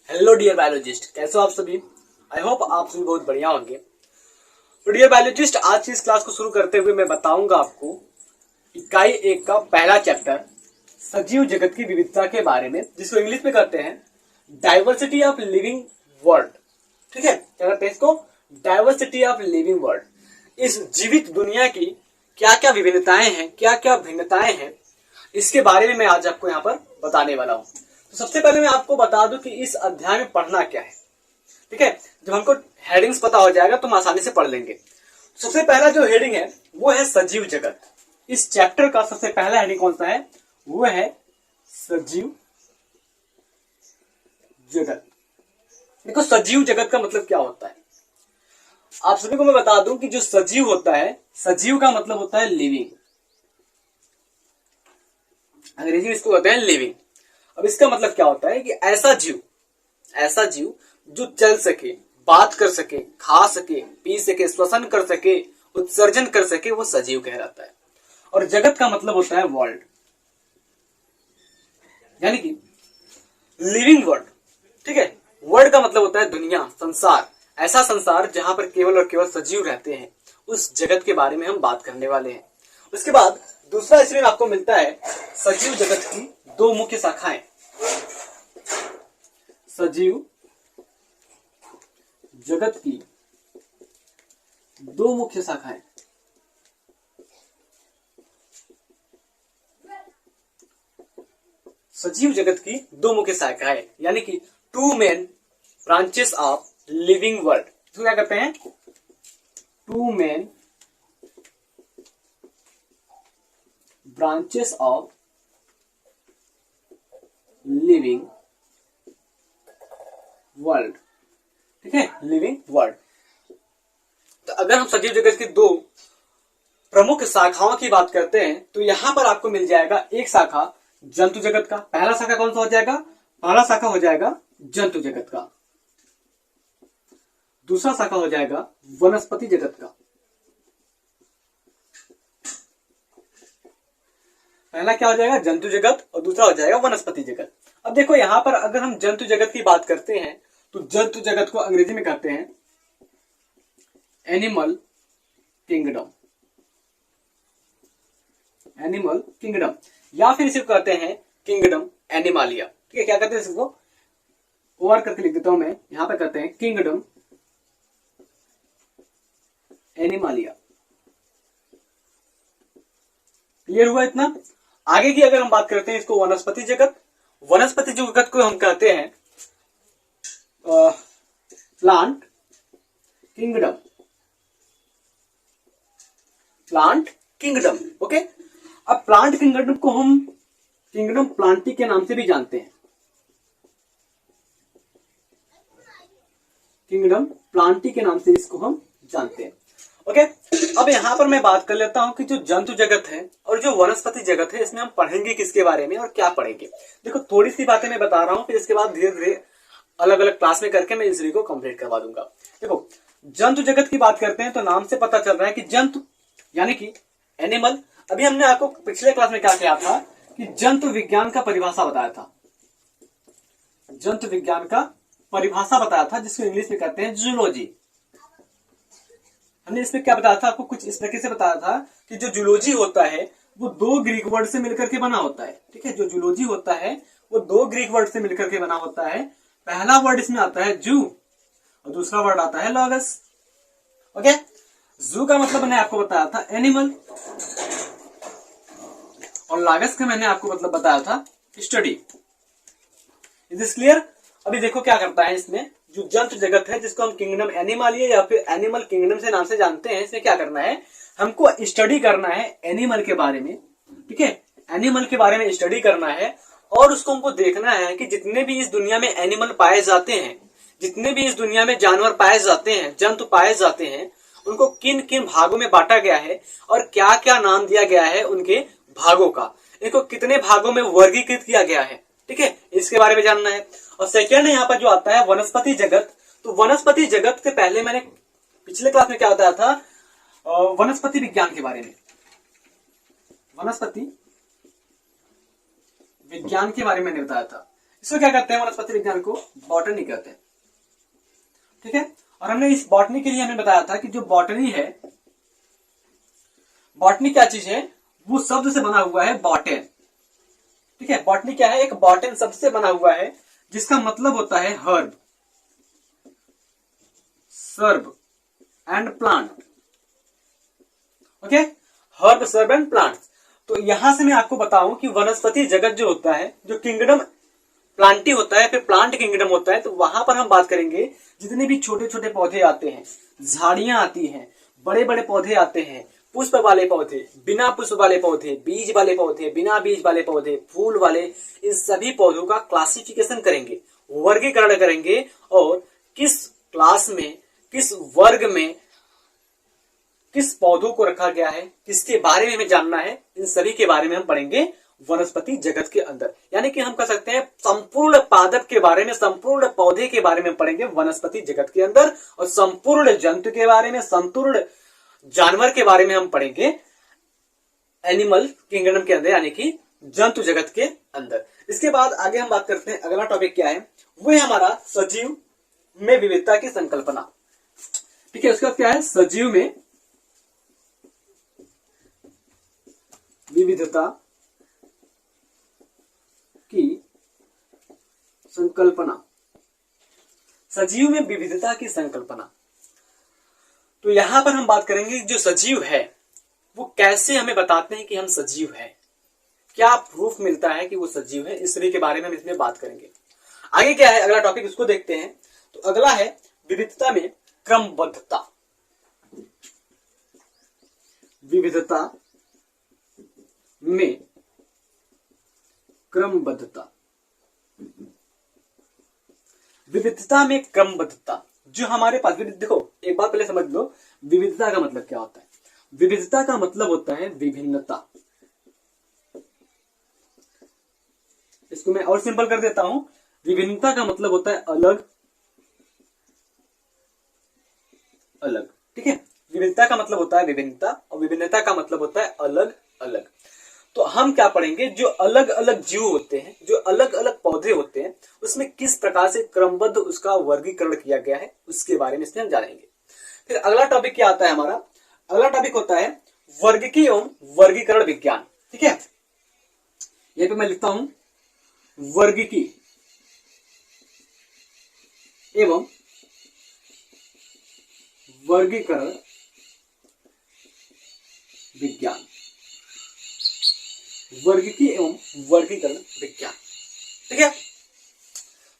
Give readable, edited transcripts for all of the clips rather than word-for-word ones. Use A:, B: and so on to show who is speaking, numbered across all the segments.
A: Hello dear biologist, कैसे हो आप सभी। आई होप आप सभी बहुत बढ़िया होंगे। तो डियर बायोलॉजिस्ट, आज की इस क्लास को शुरू करते हुए मैं बताऊंगा आपको इकाई 1 का पहला चैप्टर सजीव जगत की विविधता के बारे में, जिसको इंग्लिश में कहते हैं डाइवर्सिटी ऑफ लिविंग वर्ल्ड। ठीक है, क्या कहते हैं इसको? Diversity of living world. इस जीवित दुनिया की क्या क्या विभिन्नताएं हैं, क्या क्या भिन्नताएं हैं, इसके बारे में मैं आज आपको यहाँ पर बताने वाला हूँ। तो सबसे पहले मैं आपको बता दूं कि इस अध्याय में पढ़ना क्या है। ठीक है, जब हमको हेडिंग्स पता हो जाएगा तो हम आसानी से पढ़ लेंगे। सबसे पहला जो हेडिंग है वो है सजीव जगत। इस चैप्टर का सबसे पहला हेडिंग कौन सा है? वो है सजीव जगत। देखो, सजीव जगत का मतलब क्या होता है, आप सभी को मैं बता दूं कि जो सजीव होता है, सजीव का मतलब होता है लिविंग। अंग्रेजी में इसको कहते हैं लिविंग। अब इसका मतलब क्या होता है कि ऐसा जीव जो चल सके, बात कर सके, खा सके, पी सके, श्वसन कर सके, उत्सर्जन कर सके, वो सजीव कहलाता है। और जगत का मतलब होता है वर्ल्ड, यानी कि लिविंग वर्ल्ड। ठीक है, वर्ल्ड का मतलब होता है दुनिया, संसार। ऐसा संसार जहां पर केवल और केवल सजीव रहते हैं, उस जगत के बारे में हम बात करने वाले हैं। उसके बाद दूसरा इसमें आपको मिलता है सजीव जगत की दो मुख्य शाखाएं। सजीव जगत की दो मुख्य शाखाएं। सजीव जगत की दो मुख्य शाखाएं, यानी कि two main branches of living world. इसको क्या कहते हैं? Two main branches of living world. ठीक है, लिविंग वर्ल्ड। तो अगर हम सजीव जगत की दो प्रमुख शाखाओं की बात करते हैं तो यहां पर आपको मिल जाएगा एक शाखा जंतु जगत का। पहला शाखा कौन सा हो जाएगा? पहला शाखा हो जाएगा जंतु जगत का। दूसरा शाखा हो जाएगा वनस्पति जगत का। पहला क्या हो जाएगा? जंतु जगत, और दूसरा हो जाएगा वनस्पति जगत। अब देखो, यहां पर अगर हम जंतु जगत की बात करते हैं तो जंतु जगत को अंग्रेजी में कहते हैं एनिमल किंगडम। एनिमल किंगडम, या फिर इसे कहते हैं किंगडम एनिमालिया। ठीक है, क्या कहते हैं इसको? ओवर करके लिख देता हूं मैं, यहां पर कहते हैं किंगडम एनिमालिया। क्लियर हुआ इतना? आगे की अगर हम बात करते हैं इसको वनस्पति जगत। वनस्पति जगत को हम कहते हैं plant kingdom. Plant kingdom, okay. अब प्लांट किंगडम को हम किंगडम प्लांटी के नाम से भी जानते हैं। किंगडम प्लांटी के नाम से इसको हम जानते हैं, ओके। अब यहां पर मैं बात कर लेता हूं कि जो जंतु जगत है और जो वनस्पति जगत है, इसमें हम पढ़ेंगे किसके बारे में और क्या पढ़ेंगे। देखो, थोड़ी सी बातें मैं बता रहा हूं, फिर इसके बाद धीरे धीरे अलग अलग क्लास में करके मैं इस वीडियो को कंप्लीट करवा दूंगा। देखो, जंतु जगत की बात करते हैं तो नाम से पता चल रहा है कि जंतु यानी कि एनिमल। अभी हमने आपको पिछले क्लास में क्या किया था कि जंतु विज्ञान का परिभाषा बताया था। जंतु विज्ञान का परिभाषा बताया था, जिसको इंग्लिश में कहते हैं जूलॉजी। हमने इसमें क्या बताया था आपको? कुछ इस तरीके से बताया था कि जो जूलॉजी होता है वो दो ग्रीक वर्ड से मिलकर के बना होता है। ठीक है, जो जूलॉजी होता है वो दो ग्रीक वर्ड से मिलकर के बना होता है। पहला वर्ड इसमें आता है जू और दूसरा वर्ड आता है लॉगस, ओके। जू का मतलब मैंने आपको बताया था एनिमल, और लागस का मैंने आपको मतलब बताया था स्टडी। Is this clear? अभी देखो क्या करता है इसमें, जो जंतु जगत है जिसको हम किंगडम एनिमालिया या फिर एनिमल किंगडम से नाम से जानते हैं, इसमें क्या करना है? हमको स्टडी करना है एनिमल के बारे में। ठीक है, एनिमल के बारे में स्टडी करना है, और उसको हमको देखना है कि जितने भी इस दुनिया में एनिमल पाए जाते हैं, जितने भी इस दुनिया में जानवर पाए जाते हैं, जंतु पाए जाते हैं, उनको किन किन भागों में बांटा गया है और क्या क्या नाम दिया गया है उनके भागों का, इनको कितने भागों में वर्गीकृत किया गया है। ठीक है, इसके बारे में जानना है। और सेकेंड यहाँ पर जो आता है वनस्पति जगत। तो वनस्पति जगत के पहले मैंने पिछले क्लास में क्या बताया था? वनस्पति विज्ञान के बारे में। वनस्पति विज्ञान के बारे में मैंने बताया था। इसको क्या कहते हैं, वनस्पति विज्ञान को बॉटनी कहते हैं। ठीक है, और हमने इस बॉटनी के लिए हमें बताया था कि जो बॉटनी है, बॉटनी क्या चीज है, वो शब्द से बना हुआ है बॉटेन। ठीक है, बॉटनी क्या है, एक बॉटेन शब्द से बना हुआ है जिसका मतलब होता है herb, SERB and plant. Okay, herb, SERB and plant. तो यहां से मैं आपको बताऊं कि वनस्पति जगत जो होता है, जो किंगडम प्लांटी होता है, फिर प्लांट किंगडम होता है, तो वहां पर हम बात करेंगे जितने भी छोटे छोटे पौधे आते हैं, झाड़ियां आती हैं, बड़े बड़े पौधे आते हैं, पुष्प वाले पौधे, बिना पुष्प वाले पौधे, बीज वाले पौधे, बिना बीज वाले पौधे, फूल वाले, इन सभी पौधों का क्लासिफिकेशन करेंगे, वर्गीकरण करेंगे, और किस क्लास में, किस वर्ग में किस पौधों को रखा गया है, किसके बारे में हमें जानना है, इन सभी के बारे में हम पढ़ेंगे वनस्पति जगत के अंदर। यानी कि हम कह सकते हैं संपूर्ण पादप के बारे में, संपूर्ण पौधे के बारे में पढ़ेंगे वनस्पति जगत के अंदर, और संपूर्ण जंतु के बारे में, संपूर्ण जानवर के बारे में हम पढ़ेंगे एनिमल किंगडम के अंदर, यानी कि जंतु जगत के अंदर। इसके बाद आगे हम बात करते हैं, अगला टॉपिक क्या है, वो है हमारा सजीव में विविधता की संकल्पना। ठीक है, उसका क्या है, सजीव में विविधता की संकल्पना। सजीव में विविधता की संकल्पना, तो यहां पर हम बात करेंगे जो सजीव है वो कैसे हमें बताते हैं कि हम सजीव हैं, क्या प्रूफ मिलता है कि वो सजीव है, इस सभी के बारे में हम इसमें बात करेंगे। आगे क्या है अगला टॉपिक, उसको देखते हैं। तो अगला है विविधता में क्रमबद्धता। विविधता में क्रमबद्धता। विविधता में क्रमबद्धता, जो हमारे पास, देखो एक बात पहले समझ लो, विविधता का मतलब क्या होता है। विविधता का मतलब होता है विभिन्नता। इसको मैं और सिंपल कर देता हूं, विभिन्नता का मतलब होता है अलग अलग। ठीक है, विविधता का मतलब होता है विभिन्नता, और विभिन्नता का मतलब होता है अलग अलग। तो हम क्या पढ़ेंगे, जो अलग अलग जीव होते हैं, जो अलग अलग पौधे होते हैं, उसमें किस प्रकार से क्रमबद्ध उसका वर्गीकरण किया गया है, उसके बारे में इसमें हम जानेंगे। फिर अगला टॉपिक क्या आता है हमारा, अगला टॉपिक होता है वर्गीकी एवं वर्गीकरण विज्ञान। ठीक है, यहां पे मैं लिखता हूं वर्गीकी एवं वर्गीकरण विज्ञान। वर्गीकी एवं वर्गीकरण विज्ञान। ठीक है,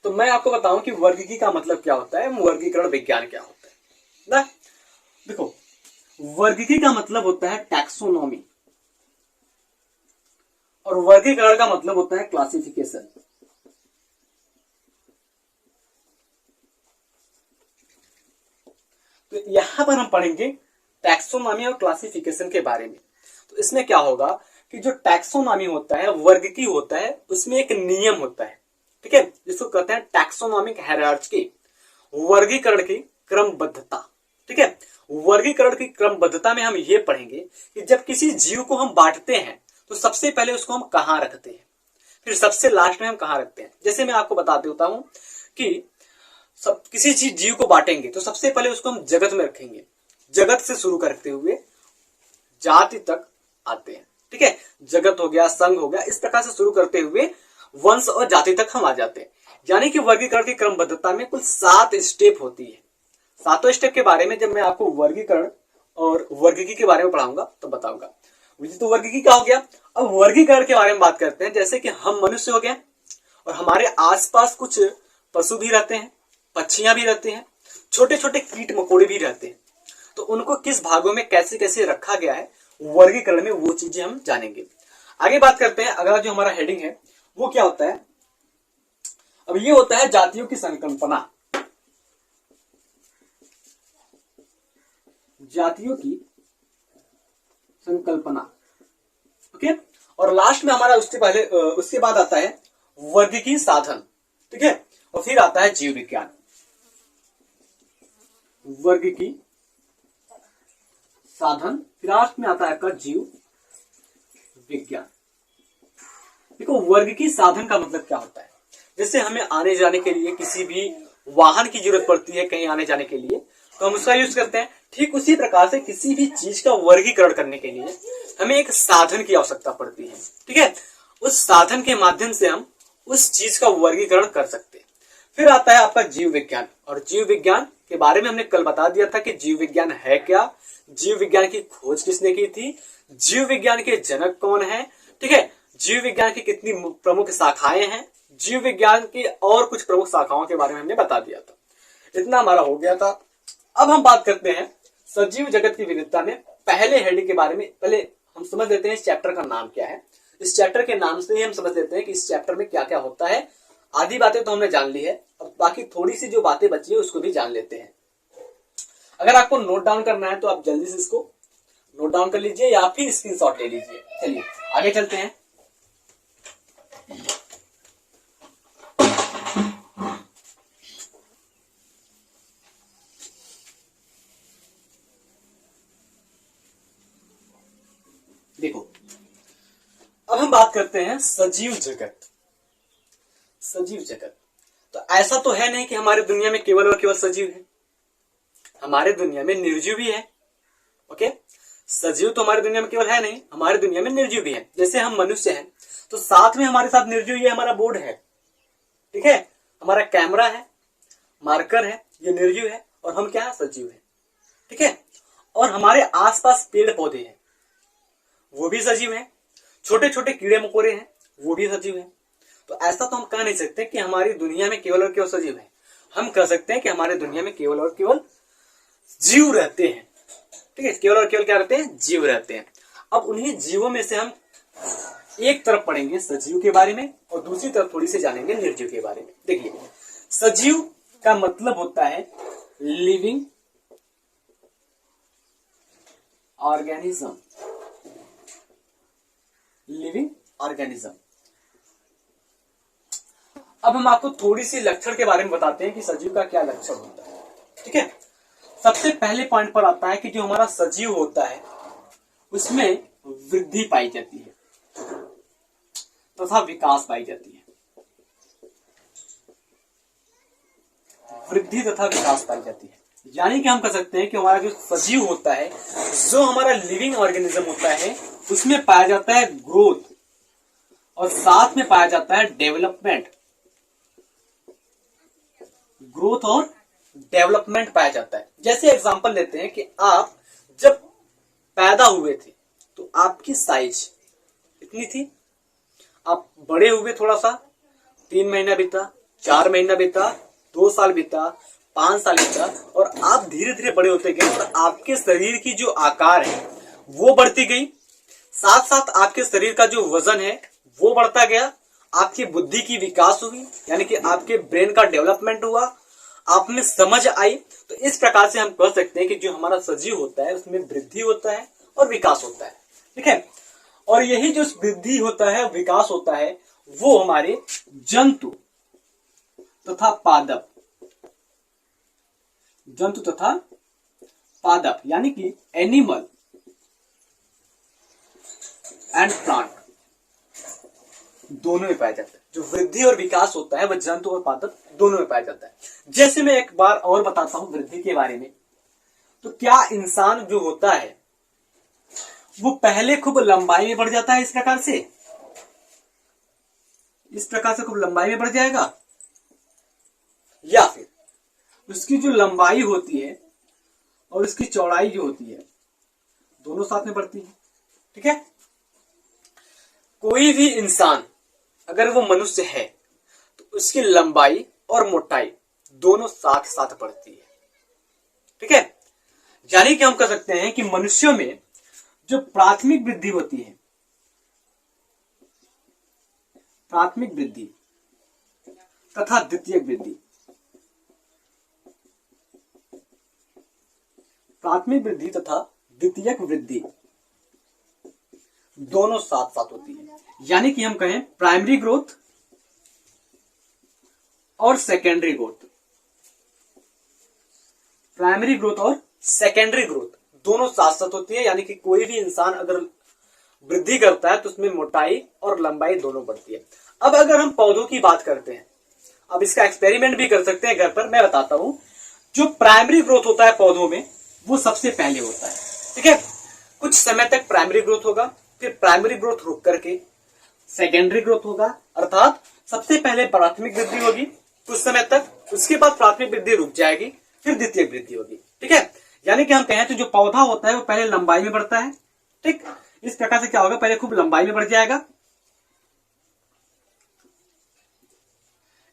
A: तो मैं आपको बताऊं कि वर्गीकी का मतलब क्या होता है, वर्गीकरण विज्ञान क्या होता है ना। देखो, वर्गीकी का मतलब होता है टैक्सोनॉमी, और वर्गीकरण का मतलब होता है क्लासिफिकेशन। तो यहां पर हम पढ़ेंगे टैक्सोनॉमी और क्लासिफिकेशन के बारे में। तो इसमें क्या होगा कि जो टैक्सोनॉमी होता है, वर्गीकी होता है, उसमें एक नियम होता है। ठीक है, जिसको कहते हैं टैक्सोनॉमिक हायरार्की, वर्गीकरण की क्रमबद्धता। ठीक है, वर्गीकरण की क्रमबद्धता में हम ये पढ़ेंगे कि जब किसी जीव को हम बांटते हैं तो सबसे पहले उसको हम कहां रखते हैं, फिर सबसे लास्ट में हम कहां रखते हैं। जैसे मैं आपको बता देता हूं कि किसी जीव को बांटेंगे तो सबसे पहले उसको हम जगत में रखेंगे, जगत से शुरू करते हुए जाति तक आते हैं। ठीक है, जगत हो गया, संघ हो गया, इस प्रकार से शुरू करते हुए वंश और जाति तक हम आ जाते हैं। यानी कि वर्गीकरण की क्रमबद्धता में कुल 7 स्टेप होती है। 7 स्टेप के बारे में जब मैं आपको वर्गीकरण और वर्गीकी के बारे में पढ़ाऊंगा तो बताऊंगा। तो वर्गीकी क्या हो गया, अब वर्गीकरण के बारे में बात करते हैं। जैसे कि हम मनुष्य हो गए और हमारे आसपास कुछ पशु भी रहते हैं, पक्षियां भी रहते हैं, छोटे छोटे कीट मकोड़े भी रहते हैं। तो उनको किस भागों में कैसे कैसे रखा गया है वर्गीकरण में, वो चीजें हम जानेंगे। आगे बात करते हैं, अगला जो हमारा हेडिंग है वो क्या होता है। अब ये होता है जातियों की संकल्पना। जातियों की संकल्पना। ओके, और लास्ट में हमारा उसके बाद आता है वर्गीकी साधन। ठीक है, और फिर आता है जीव विज्ञान। वर्गीकी साधन, फिर लास्ट में आता है आपका जीव विज्ञान। देखो, वर्गीकी साधन का मतलब क्या होता है। जैसे हमें आने जाने के लिए किसी भी वाहन की जरूरत पड़ती है कहीं आने जाने के लिए, तो हम उसका यूज करते हैं। ठीक उसी प्रकार से किसी भी चीज का वर्गीकरण करने के लिए हमें एक साधन की आवश्यकता पड़ती है। ठीक है, उस साधन के माध्यम से हम उस चीज का वर्गीकरण कर सकते हैं। फिर आता है आपका जीव विज्ञान, और जीव विज्ञान के बारे में हमने कल बता दिया था कि जीव विज्ञान है क्या, जीव विज्ञान की खोज किसने की थी, जीव विज्ञान के जनक कौन है। ठीक है, जीव विज्ञान की कितनी प्रमुख शाखाएं हैं, जीव विज्ञान की और कुछ प्रमुख शाखाओं के बारे में हमने बता दिया था। इतना हमारा हो गया था। अब हम बात करते हैं सजीव जगत की विविधता में पहले हेडिंग के बारे में। पहले हम समझ लेते हैं इस चैप्टर का नाम क्या है। इस चैप्टर के नाम से ही हम समझ लेते हैं कि इस चैप्टर में क्या क्या होता है। आधी बातें तो हमने जान ली है, अब बाकी थोड़ी सी जो बातें बची है उसको भी जान लेते हैं। अगर आपको नोट डाउन करना है तो आप जल्दी से इसको नोट डाउन कर लीजिए या फिर स्क्रीनशॉट ले लीजिए। चलिए आगे चलते हैं। देखो, अब हम बात करते हैं सजीव जगत। सजीव जगत तो ऐसा तो है नहीं कि हमारे दुनिया में केवल और केवल सजीव है, हमारे दुनिया में निर्जीव भी है। ओके, सजीव तो हमारे दुनिया में केवल है नहीं, हमारे दुनिया में निर्जीव भी है। जैसे हम मनुष्य हैं तो साथ में हमारे साथ निर्जीव, ये हमारा बोर्ड है। ठीक है, हमारा कैमरा है, मार्कर है, ये निर्जीव है, और हम क्या है, सजीव है। ठीक है, और हमारे आसपास पेड़ पौधे हैं, वो भी सजीव है। छोटे छोटे कीड़े मकोड़े हैं, वो भी सजीव है। तो ऐसा तो हम कह नहीं सकते कि हमारी दुनिया में केवल और केवल सजीव है। हम कह सकते हैं कि हमारे दुनिया में केवल और केवल जीव रहते हैं। ठीक है, केवल और केवल क्या रहते हैं, जीव रहते हैं। अब उन्हीं जीवों में से हम एक तरफ पढ़ेंगे सजीव के बारे में और दूसरी तरफ थोड़ी सी जानेंगे निर्जीव के बारे में। देखिए, सजीव का मतलब होता है लिविंग ऑर्गेनिज्म। Living organism. अब हम आपको थोड़ी सी लक्षण के बारे में बताते हैं कि सजीव का क्या लक्षण होता है। ठीक है, सबसे पहले पॉइंट पर आता है कि जो हमारा सजीव होता है उसमें वृद्धि पाई जाती है तथा विकास पाई जाती है। वृद्धि तथा विकास पाई जाती है, यानी कि हम कह सकते हैं कि हमारा जो सजीव होता है, जो हमारा लिविंग ऑर्गेनिज्म होता है, उसमें पाया जाता है ग्रोथ और साथ में पाया जाता है डेवलपमेंट। ग्रोथ और डेवलपमेंट पाया जाता है। जैसे एग्जांपल लेते हैं कि आप जब पैदा हुए थे तो आपकी साइज इतनी थी, आप बड़े हुए थोड़ा सा, 3 महीना बीता, 4 महीना बीता, 2 साल बीता, 5 साल बीता, और आप धीरे धीरे बड़े होते गए और आपके शरीर की जो आकार है वो बढ़ती गई, साथ साथ आपके शरीर का जो वजन है वो बढ़ता गया, आपकी बुद्धि की विकास हुई, यानी कि आपके ब्रेन का डेवलपमेंट हुआ, आप में समझ आई। तो इस प्रकार से हम कह सकते हैं कि जो हमारा सजीव होता है उसमें वृद्धि होता है और विकास होता है। ठीक है, और यही जो वृद्धि होता है, विकास होता है, वो हमारे जंतु तथा पादप, जंतु तथा पादप यानी कि एनिमल एंड प्लांट दोनों में पाया जाता है। जो वृद्धि और विकास होता है वह जंतु और पादप दोनों में पाया जाता है। जैसे मैं एक बार और बताता हूं वृद्धि के बारे में, तो क्या इंसान जो होता है वो पहले खूब लंबाई में बढ़ जाता है, इस प्रकार से खूब लंबाई में बढ़ जाएगा, या फिर उसकी जो लंबाई होती है और उसकी चौड़ाई जो होती है दोनों साथ में बढ़ती है। ठीक है, कोई भी इंसान अगर वो मनुष्य है तो उसकी लंबाई और मोटाई दोनों साथ साथ बढ़ती है। ठीक है, यानी कि हम कह सकते हैं कि मनुष्यों में जो प्राथमिक वृद्धि होती है, प्राथमिक वृद्धि तथा द्वितीयक वृद्धि, प्राथमिक वृद्धि तथा द्वितीयक वृद्धि दोनों साथ साथ होती है। यानी कि हम कहें प्राइमरी ग्रोथ और सेकेंडरी ग्रोथ, प्राइमरी ग्रोथ और सेकेंडरी ग्रोथ दोनों साथ साथ होती है। यानी कि कोई भी इंसान अगर वृद्धि करता है तो उसमें मोटाई और लंबाई दोनों बढ़ती है। अब अगर हम पौधों की बात करते हैं अब इसका एक्सपेरिमेंट भी कर सकते हैं घर पर, मैं बताता हूं। जो प्राइमरी ग्रोथ होता है पौधों में वो सबसे पहले होता है, ठीक है। कुछ समय तक प्राइमरी ग्रोथ होगा, फिर प्राइमरी ग्रोथ रुक करके सेकेंडरी ग्रोथ होगा, अर्थात सबसे पहले प्राथमिक वृद्धि होगी कुछ समय तक, उसके बाद प्राथमिक वृद्धि रुक जाएगी, फिर द्वितीय वृद्धि होगी, ठीक है। यानी कि हम कहें तो जो पौधा होता है वो पहले लंबाई में बढ़ता है, ठीक। इस प्रकार से क्या होगा, पहले खूब लंबाई में बढ़ जाएगा,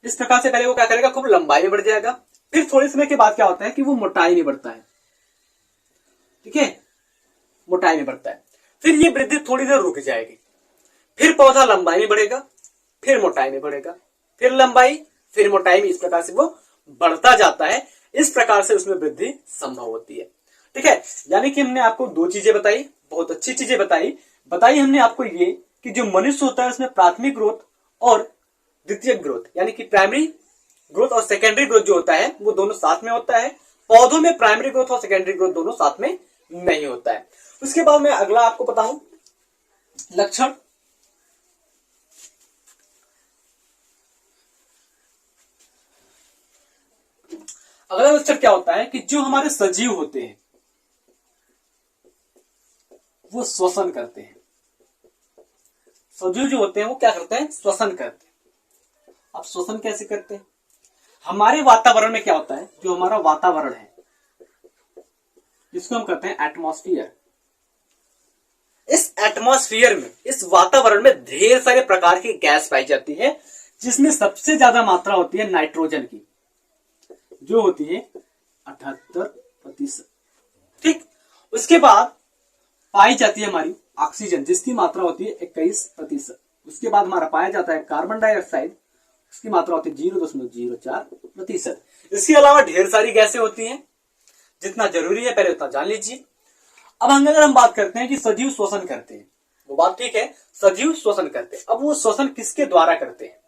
A: इस प्रकार से पहले वो क्या करेगा, खूब लंबाई में बढ़ जाएगा, फिर थोड़े समय के बाद क्या होता है कि वो मोटाई में बढ़ता है, ठीक है, मोटाई में बढ़ता है। फिर ये वृद्धि थोड़ी देर रुक जाएगी, फिर पौधा लंबाई में बढ़ेगा, फिर मोटाई में बढ़ेगा, फिर लंबाई, फिर मोटाई में, इस प्रकार से वो बढ़ता जाता है। इस प्रकार से उसमें वृद्धि संभव होती है, ठीक है। यानी कि हमने आपको दो चीजें बताई, बहुत अच्छी चीजें बताई हमने आपको ये कि जो मनुष्य होता है उसमें प्राथमिक ग्रोथ और द्वितीय ग्रोथ यानी कि प्राइमरी ग्रोथ और सेकेंडरी ग्रोथ जो होता है वो दोनों साथ में होता है। पौधों में प्राइमरी ग्रोथ और सेकेंडरी ग्रोथ दोनों साथ में नहीं होता है। उसके बाद मैं अगला आपको बताऊं लक्षण। अगला लक्षण क्या होता है कि जो हमारे सजीव होते हैं वो श्वसन करते हैं। सजीव जो होते हैं वो क्या करते हैं, श्वसन करते हैं। अब श्वसन कैसे करते हैं, हमारे वातावरण में क्या होता है, जो हमारा वातावरण है जिसको हम कहते हैं एटमॉस्फेयर, इस एटमॉस्फेयर में, इस वातावरण में ढेर सारे प्रकार की गैस पाई जाती है, जिसमें सबसे ज्यादा मात्रा होती है नाइट्रोजन की, जो होती है 78%, ठीक। उसके बाद पाई जाती है हमारी ऑक्सीजन, जिसकी मात्रा होती है 21%। उसके बाद हमारा पाया जाता है कार्बन डाइऑक्साइड, उसकी मात्रा होती है 0.04%। इसके अलावा ढेर सारी गैसें होती हैं, जितना जरूरी है पहले उतना जान लीजिए। अब अगर हम बात करते हैं कि सजीव श्वसन करते हैं, वो बात ठीक है, सजीव श्वसन करते हैं। अब वो श्वसन किसके द्वारा करते हैं,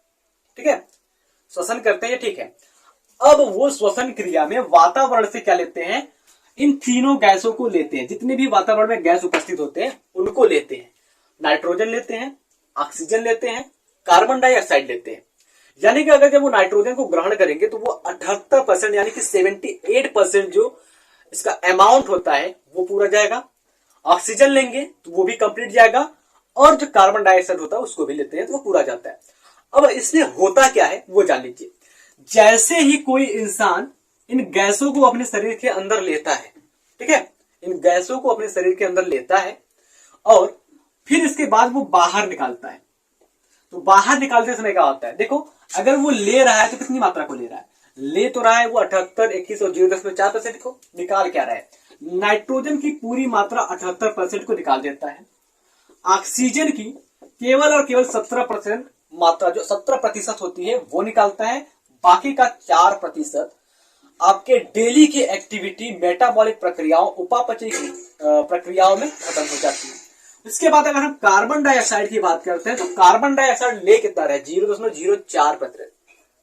A: ठीक है, श्वसन करते हैं, ठीक है। अब वो श्वसन क्रिया में वातावरण से क्या लेते हैं, इन तीनों गैसों को लेते हैं, जितने भी वातावरण में गैस उपस्थित होते हैं उनको लेते हैं। नाइट्रोजन लेते हैं, ऑक्सीजन लेते हैं, कार्बन डाइऑक्साइड लेते हैं। यानी कि अगर जब वो नाइट्रोजन को ग्रहण करेंगे तो वो 78% यानी कि 78% जो इसका अमाउंट होता है वो पूरा जाएगा। ऑक्सीजन लेंगे तो वो भी कंप्लीट जाएगा, और जो कार्बन डाइऑक्साइड होता है उसको भी लेते हैं तो वो पूरा जाता है। अब इसमें होता क्या है वो जान लीजिए। जैसे ही कोई इंसान इन गैसों को अपने शरीर के अंदर लेता है, ठीक है, इन गैसों को अपने शरीर के अंदर लेता है और फिर इसके बाद वो बाहर निकालता है, तो बाहर निकालते समय क्या होता है, देखो अगर वो ले रहा है तो कितनी मात्रा को ले रहा है, ले तो रहा है वो 78, 21 और 0.4% को, निकाल क्या रहा है, नाइट्रोजन की पूरी मात्रा 78% को निकाल देता है। ऑक्सीजन की केवल और केवल 17% मात्रा, जो 17% होती है वो निकालता है। बाकी का 4% आपके डेली की एक्टिविटी, मेटाबॉलिक प्रक्रियाओं, उपापचय की प्रक्रियाओं में खत्म हो जाती है। इसके बाद अगर हम कार्बन डाइऑक्साइड की बात करते हैं तो कार्बन डाइऑक्साइड ले कितना रहा है, 0.04%,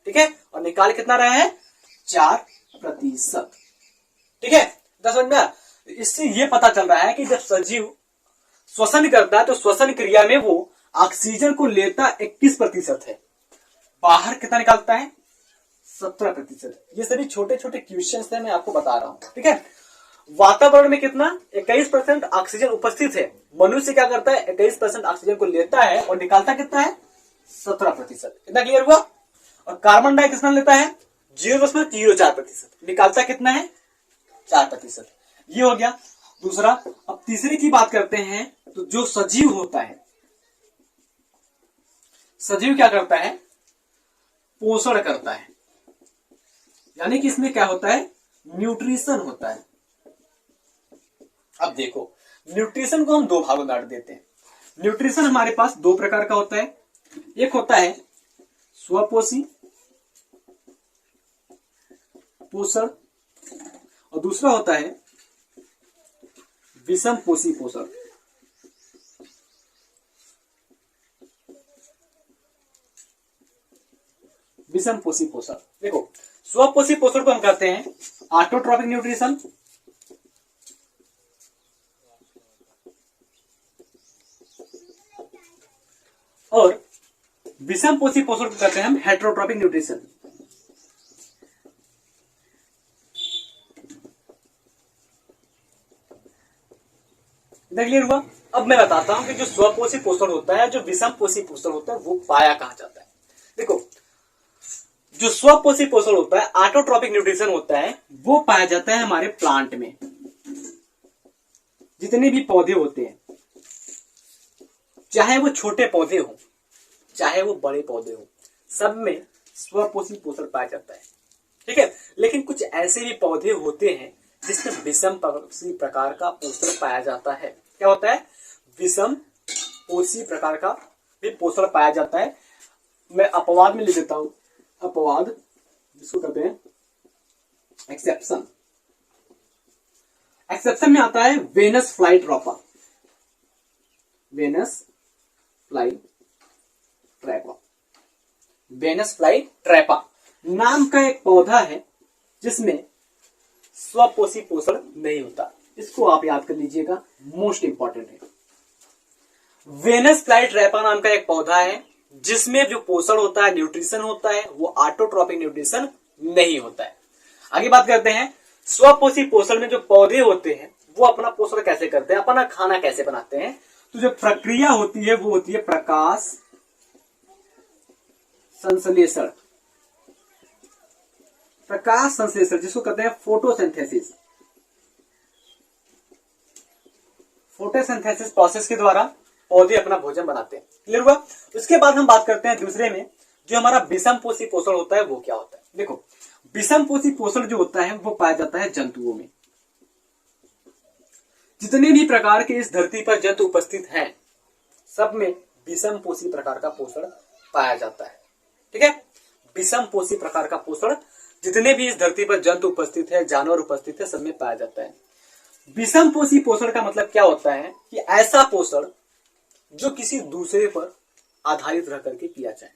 A: ठीक है, और निकाल कितना रहा है, 4%, ठीक है। समझ में, इससे ये पता चल रहा है कि जब सजीव श्वसन करता है तो श्वसन क्रिया में वो ऑक्सीजन को लेता 21% है, बाहर कितना निकालता है, 17%। ये सभी छोटे छोटे क्वेश्चंस है, मैं आपको बता रहा हूं, ठीक है। वातावरण में कितना 21% ऑक्सीजन उपस्थित है, मनुष्य क्या करता है 21% ऑक्सीजन को लेता है और निकालता कितना है, 17%। कितना क्लियर हुआ। और कार्बन डाइऑक्साइड कितना लेता है, 0.04%, निकालता कितना है, 4%। ये हो गया दूसरा। अब तीसरे की बात करते हैं तो जो सजीव होता है, सजीव क्या करता है, पोषण करता है, यानी कि इसमें क्या होता है, न्यूट्रिशन होता है। अब देखो न्यूट्रिशन को हम दो भागों में बांट देते हैं। न्यूट्रिशन हमारे पास दो प्रकार का होता है, एक होता है स्वपोषी पोषण और दूसरा होता है विषम पोषी पोषण। विषम पोषी पोषण, देखो स्वपोषी पोषण को हम कहते हैं ऑटोट्रॉपिक न्यूट्रिशन, और विषम पोषी पोषण को कहते हैं हम हेटेरोट्रॉपिक न्यूट्रिशन। इतना क्लियर हुआ। अब मैं बताता हूं कि जो स्वपोषी पोषण होता है, जो विषम पोषी पोषण होता है, वो पाया कहां जाता है। देखो, जो स्वपोषी पोषण होता है, ऑटोट्रॉपिक न्यूट्रिशन होता है, वो पाया जाता है हमारे प्लांट में। जितने भी पौधे होते हैं, चाहे वो छोटे पौधे हो चाहे वो बड़े पौधे हो, सब में स्वपोषी पोषण पाया जाता है। ठीक है, लेकिन कुछ ऐसे भी पौधे होते हैं जिसमें विषम पोषी प्रकार का पोषण पाया जाता है। क्या होता है? विषम पोषी प्रकार का भी पोषण पाया जाता है। मैं अपवाद में लिख देता हूं, अपवाद जिसको कहते हैं एक्सेप्शन। एक्सेप्शन में आता है Venus flytrap. Venus flytrap, Venus flytrap नाम का एक पौधा है जिसमें स्वपोषी पोषण नहीं होता। इसको आप याद कर लीजिएगा, मोस्ट इंपॉर्टेंट है। वेनस फ्लाई ट्रैपा नाम का एक पौधा है जिसमें जो पोषण होता है, न्यूट्रिशन होता है, वो ऑटोट्रॉपिक न्यूट्रिशन नहीं होता है। आगे बात करते हैं, स्वपोषी पोषण में जो पौधे होते हैं वो अपना पोषण कैसे करते हैं, अपना खाना कैसे बनाते हैं। तो जो प्रक्रिया होती है वो होती है प्रकाश संश्लेषण। प्रकाश संश्लेषण जिसको कहते हैं फोटोसिंथेसिस। फोटोसिंथेसिस प्रोसेस के द्वारा पौधे अपना भोजन बनाते हैं। क्लियर हुआ। उसके बाद हम बात करते हैं दूसरे में, जो हमारा विषम पोषी पोषण होता है वो क्या होता है। देखो, विषम पोषी पोषण जो होता है वो पाया जाता है जंतुओं में। जितने भी प्रकार के इस धरती पर जंतु उपस्थित हैं, सब में विषम पोषी प्रकार का पोषण पाया जाता है। ठीक है, विषम पोषी प्रकार का पोषण जितने भी इस धरती पर जंतु उपस्थित है, जानवर उपस्थित है, सब में पाया जाता है। विषम पोषी पोषण का मतलब क्या होता है कि ऐसा पोषण जो किसी दूसरे पर आधारित रह करके किया जाए।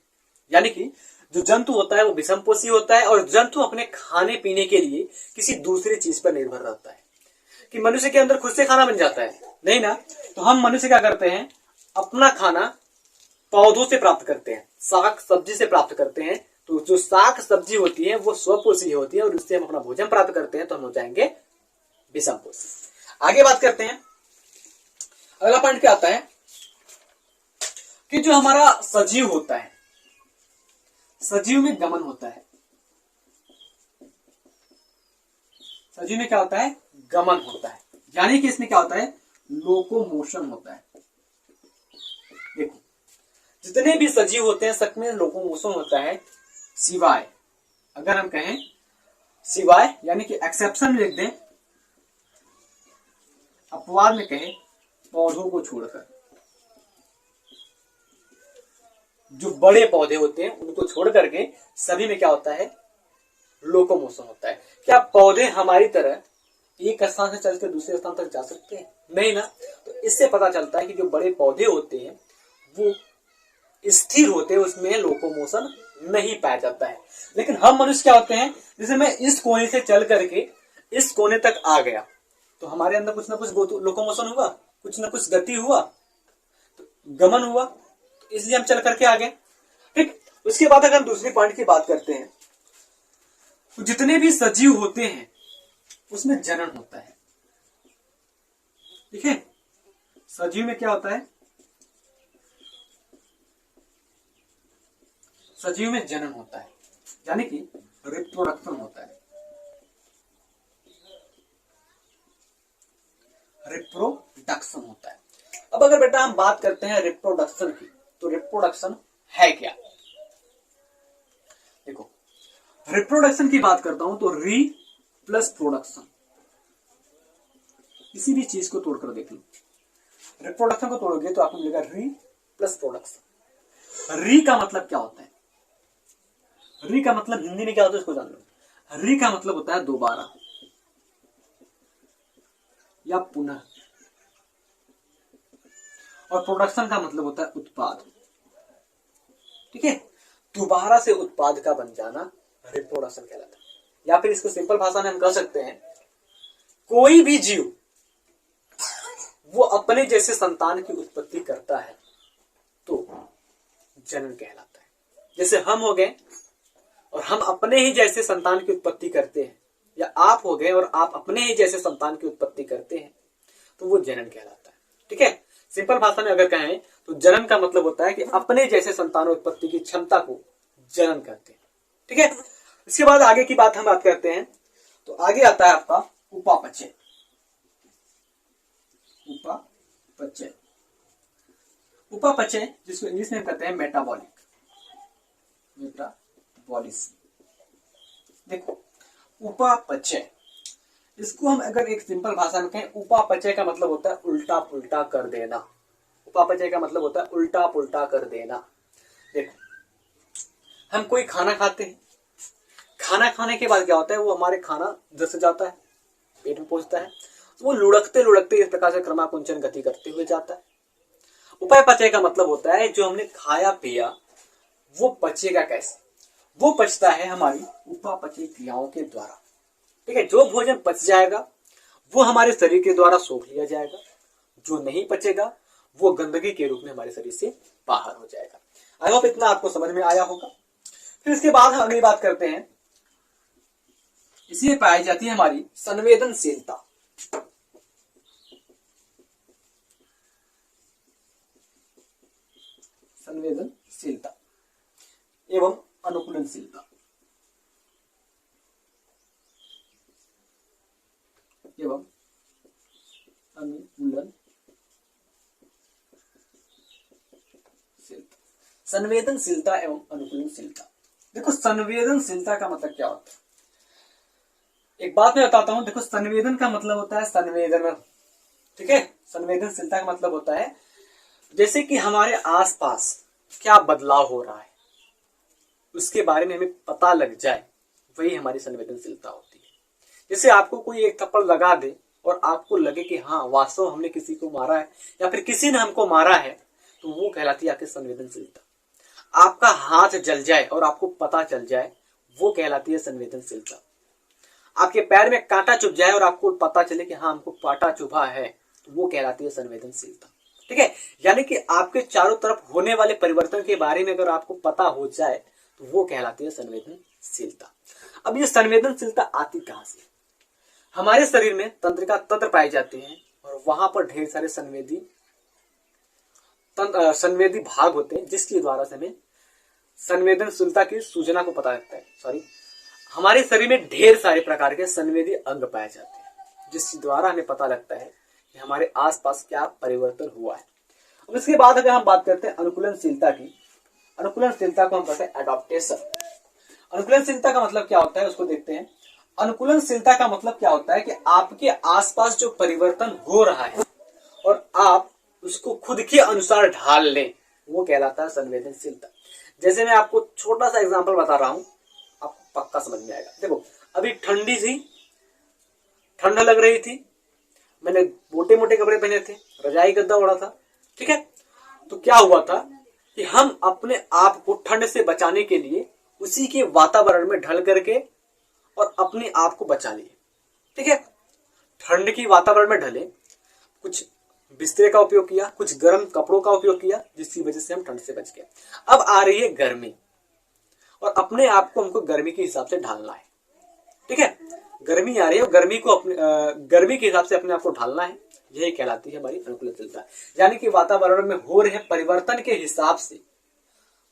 A: यानी कि जो जंतु होता है वो विषम पोषी होता है और जंतु अपने खाने पीने के लिए किसी दूसरी चीज पर निर्भर रहता है। कि मनुष्य के अंदर खुद से खाना बन जाता है नहीं ना, तो हम मनुष्य क्या करते हैं, अपना खाना पौधों से प्राप्त करते हैं, साग सब्जी से प्राप्त करते हैं। तो जो साग सब्जी होती है वो स्वपोषी होती है और उससे हम अपना भोजन प्राप्त करते हैं, तो हम हो जाएंगे विषम पोषी। आगे बात करते हैं, अगला पॉइंट क्या आता है कि जो हमारा सजीव होता है, सजीव में गमन होता है। सजीव में क्या होता है? गमन होता है। यानी कि इसमें क्या होता है? लोकोमोशन होता है। देखो, जितने भी सजीव होते हैं सब में लोकोमोशन होता है, सिवाय, अगर हम कहें सिवाय यानी कि एक्सेप्शन में लिख दें, अपवाद में कहें पौधों को छोड़कर। जो बड़े पौधे होते हैं उनको छोड़ करके सभी में क्या होता है? लोकोमोशन होता है। क्या पौधे हमारी तरह एक स्थान से चलकर दूसरे स्थान तक जा सकते हैं? नहीं ना। तो इससे पता चलता है कि जो बड़े पौधे होते हैं वो स्थिर होते हैं, उसमें लोकोमोशन नहीं पाया जाता है। लेकिन हम मनुष्य क्या होते हैं, जैसे मैं इस कोने से चल करके इस कोने तक आ गया, तो हमारे अंदर कुछ ना कुछ लोकोमोशन हुआ, कुछ ना कुछ गति हुआ, तो गमन हुआ, तो इसलिए हम चल करके आ गए। ठीक, उसके बाद अगर हम दूसरी पॉइंट की बात करते हैं, तो जितने भी सजीव होते हैं उसमें जनन होता है। ठीक है, सजीव में क्या होता है? सजीव में जनन होता है, यानी कि रिप्रोडक्शन होता है। रिप्रोडक्शन होता है। अब अगर बेटा हम बात करते हैं रिप्रोडक्शन की, तो रिप्रोडक्शन है क्या? देखो, रिप्रोडक्शन की बात करता हूं तो री प्लस प्रोडक्शन। किसी भी चीज को तोड़कर देख लो, रिप्रोडक्शन को तोड़ोगे तो आपको मिलेगा री प्लस प्रोडक्शन। री का मतलब क्या होता है? री का मतलब हिंदी में क्या होता है इसको जान लो। री का मतलब होता है दोबारा या पुनः, और प्रोडक्शन का मतलब होता है उत्पाद। ठीक है, दोबारा से उत्पाद का बन जाना रिप्रोडक्शन कहलाता है। या फिर इसको सिंपल भाषा में हम कह सकते हैं, कोई भी जीव वो अपने जैसे संतान की उत्पत्ति करता है तो जनन कहलाता है। जैसे हम हो गए और हम अपने ही जैसे संतान की उत्पत्ति करते हैं, या आप हो गए और आप अपने ही जैसे संतान की उत्पत्ति करते हैं, तो वो जनन कहलाता है। ठीक है। सिंपल भाषा में अगर कहें तो जनन का मतलब होता है कि अपने जैसे संतानोत्पत्ति की क्षमता को जनन कहते हैं, ठीक है। इसके बाद आगे की बात हम बात करते हैं, तो आगे आता है आपका उपापचय। उपापचय, उपापचय जिसको इंग्लिश में कहते हैं मेटाबॉलिक, मेटाबॉलिज्म। देखो उपापचय, इसको हम अगर एक सिंपल भाषा में कहें, उपापचय का मतलब होता है उल्टा पुल्टा कर देना। उपापचय का मतलब होता है उल्टा पुल्टा कर देना। देखो हम कोई खाना खाते हैं, खाना खाने के बाद क्या होता है, वो हमारे खाना धस जाता है, पेट में पहुंचता है, तो वो लुढ़कते लुढ़कते इस प्रकार से क्रमाकुंचन गति करते हुए जाता है। उपापचय का मतलब होता है जो हमने खाया पिया वो पचेगा कैसे, वो पचता है हमारी उपापचय क्रियाओं के द्वारा, ठीक है। जो भोजन पच जाएगा वो हमारे शरीर के द्वारा सोख लिया जाएगा, जो नहीं पचेगा वो गंदगी के रूप में हमारे शरीर से बाहर हो जाएगा। आई होप इतना आपको समझ में आया होगा। फिर इसके बाद हम अगली बात करते हैं, इसमें पाई जाती है हमारी संवेदनशीलता। संवेदनशीलता एवं अनुकूलनशीलता, एवं अनुकूलनशीलता। संवेदनशीलता एवं अनुकूलनशीलता। देखो संवेदनशीलता का मतलब क्या होता है, एक बात मैं बताता हूं। देखो संवेदन का मतलब होता है संवेदन, ठीक है। संवेदनशीलता का मतलब होता है जैसे कि हमारे आसपास क्या बदलाव हो रहा है उसके बारे में हमें पता लग जाए, वही हमारी संवेदनशीलता होती है। जैसे आपको कोई एक थप्पड़ लगा दे और आपको लगे कि हाँ वास्तव हमने किसी को मारा है या फिर किसी ने हमको मारा है, तो वो कहलाती है आपकी संवेदनशीलता। आपका हाथ जल जाए और आपको पता चल जाए, वो कहलाती है संवेदनशीलता। आपके पैर में कांटा चुभ जाए और आपको पता चले कि हाँ हमको कांटा चुभा है, तो वो कहलाती है संवेदनशीलता, ठीक है। यानी कि आपके चारों तरफ होने वाले परिवर्तन के बारे में अगर आपको पता हो जाए तो वो कहलाती है संवेदनशीलता। अब ये संवेदनशीलता आती कहां से, हमारे शरीर में तंत्रिका तंत्र पाए जाते हैं और वहां पर ढेर सारे संवेदी भाग होते हैं जिसके द्वारा से हमें संवेदनशीलता की सूचना को पता लगता है। हमारे शरीर में ढेर सारे प्रकार के संवेदी अंग पाए जाते हैं जिसके द्वारा हमें पता लगता है कि हमारे आसपास क्या परिवर्तन हुआ है। अब इसके बाद अगर हम बात करते हैं अनुकूलनशीलता की, अनुकूलनशीलता को हम कहते हैं एडॉप्टेशन। अनुकूलनशीलता का मतलब क्या होता है उसको देखते हैं। अनुकूलनशीलता का मतलब क्या होता है कि आपके आसपास जो परिवर्तन हो रहा है और आप उसको खुद के अनुसार ढाल लें, वो कहलाता है संवेदनशीलता। जैसे मैं आपको छोटा सा एग्जांपल बता रहा हूं, आपको पक्का समझ में आएगा। देखो अभी ठंडी थी, ठंड लग रही थी, मैंने मोटे मोटे कपड़े पहने थे, रजाई गद्दा ओढ़ा था, ठीक है। तो क्या हुआ था कि हम अपने आप को ठंड से बचाने के लिए उसी के वातावरण में ढल करके और अपने आप को बचा लिए, ठीक है। ठंड की वातावरण में ढले, कुछ बिस्तरे का उपयोग किया, कुछ गर्म कपड़ों का उपयोग किया, जिसकी वजह से हम ठंड से बच गए। अब आ रही है गर्मी और अपने आप को हमको गर्मी के हिसाब से ढालना है, ठीक है। गर्मी आ रही है और गर्मी के हिसाब से अपने आप को ढालना है, यही कहलाती है हमारी अनुकूलनशीलता। यानी कि वातावरण में हो रहे परिवर्तन के हिसाब से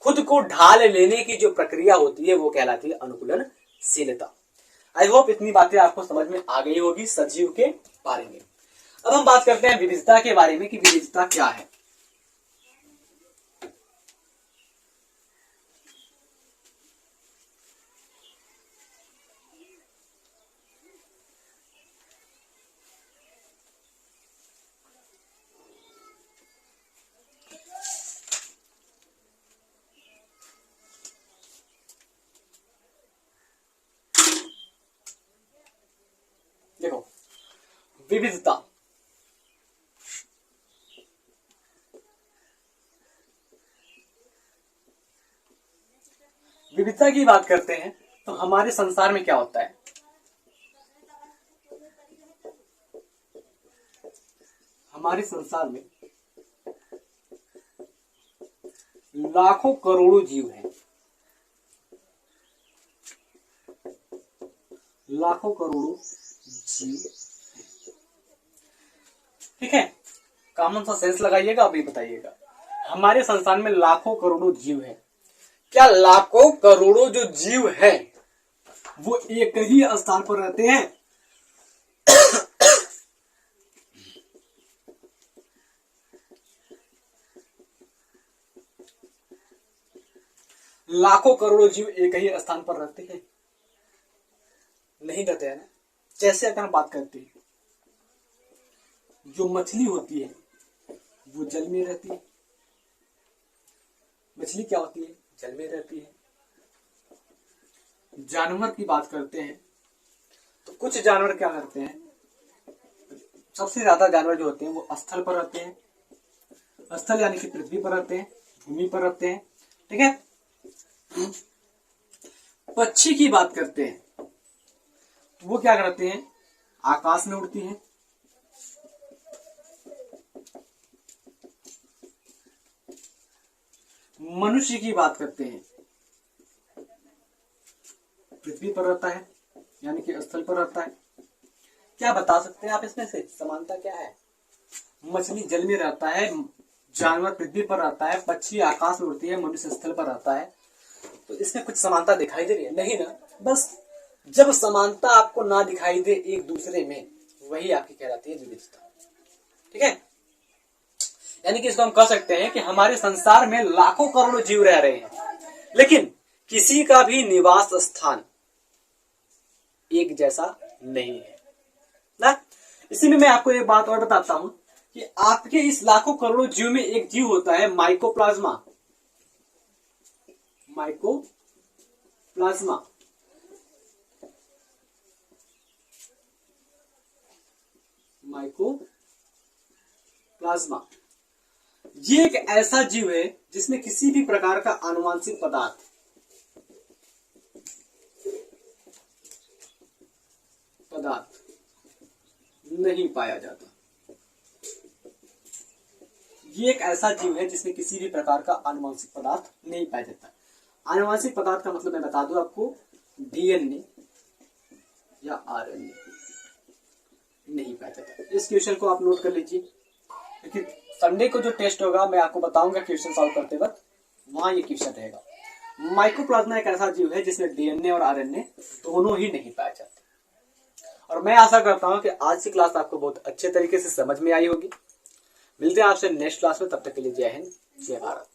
A: खुद को ढाल लेने की जो प्रक्रिया होती है वो कहलाती है अनुकूलनशीलता। आई होप इतनी बातें आपको समझ में आ गई होगी सजीव के बारे में। अब हम बात करते हैं विविधता के बारे में कि विविधता क्या है। देखो विविधता, विविधता की बात करते हैं तो हमारे संसार में क्या होता है, हमारे संसार में लाखों करोड़ों जीव हैं, लाखों करोड़ों जीव, ठीक है। कॉमन सा सेंस लगाइएगा, अभी बताइएगा। हमारे संसार में लाखों करोड़ों जीव है, क्या लाखों करोड़ों जो जीव है वो एक ही स्थान पर रहते हैं? लाखों करोड़ों जीव एक ही स्थान पर रहते हैं? नहीं रहते हैं ना। जैसे अगर हम बात करते हैं, जो मछली होती है वो जल में रहती है। मछली क्या होती है? जल में रहती है। जानवर की बात करते हैं तो कुछ जानवर क्या करते हैं, सबसे ज्यादा जानवर जो होते हैं वो स्थल पर रहते हैं। स्थल यानी कि पृथ्वी पर रहते हैं, भूमि पर रहते हैं, ठीक है। पक्षी की बात करते हैं तो वो क्या करते हैं? आकाश में उड़ती हैं। मनुष्य की बात करते हैं, पृथ्वी पर रहता है यानी कि स्थल पर रहता है। क्या बता सकते हैं आप इसमें से समानता क्या है? मछली जल में रहता है, जानवर पृथ्वी पर रहता है, पक्षी आकाश में उड़ती है, मनुष्य स्थल पर रहता है। तो इसमें कुछ समानता दिखाई दे रही है? नहीं ना। बस जब समानता आपको ना दिखाई दे एक दूसरे में, वही आपकी कहलाती है विविधता, ठीक है। यानी कि इसको हम कह सकते हैं कि हमारे संसार में लाखों करोड़ों जीव रह रहे हैं, लेकिन किसी का भी निवास स्थान एक जैसा नहीं है ना। इसी में मैं आपको एक बात और बताता हूं कि आपके इस लाखों करोड़ों जीव में एक जीव होता है माइकोप्लाज्मा। माइकोप्लाज्मा माइकोप्लाज्मा ये एक ऐसा जीव है जिसमें किसी भी प्रकार का आनुवांशिक पदार्थ नहीं पाया जाता। ये एक ऐसा जीव है जिसमें किसी भी प्रकार का आनुवांशिक पदार्थ नहीं पाया जाता। आनुवांशिक पदार्थ का मतलब मैं बता दूं आपको, डीएनए या आरएनए नहीं पाया जाता। इस क्वेश्चन को आप नोट कर लीजिए, क्योंकि संडे को जो टेस्ट होगा मैं आपको बताऊंगा क्वेश्चन सॉल्व करते वक्त, वहां ये क्वेश्चन रहेगा। माइकोप्लाज्मा एक ऐसा जीव है जिसमें डीएनए और आरएनए दोनों ही नहीं पाए जाते। और मैं आशा करता हूं कि आज की क्लास आपको बहुत अच्छे तरीके से समझ में आई होगी। मिलते हैं आपसे नेक्स्ट क्लास में, तब तक के लिए जय हिंद, जय भारत।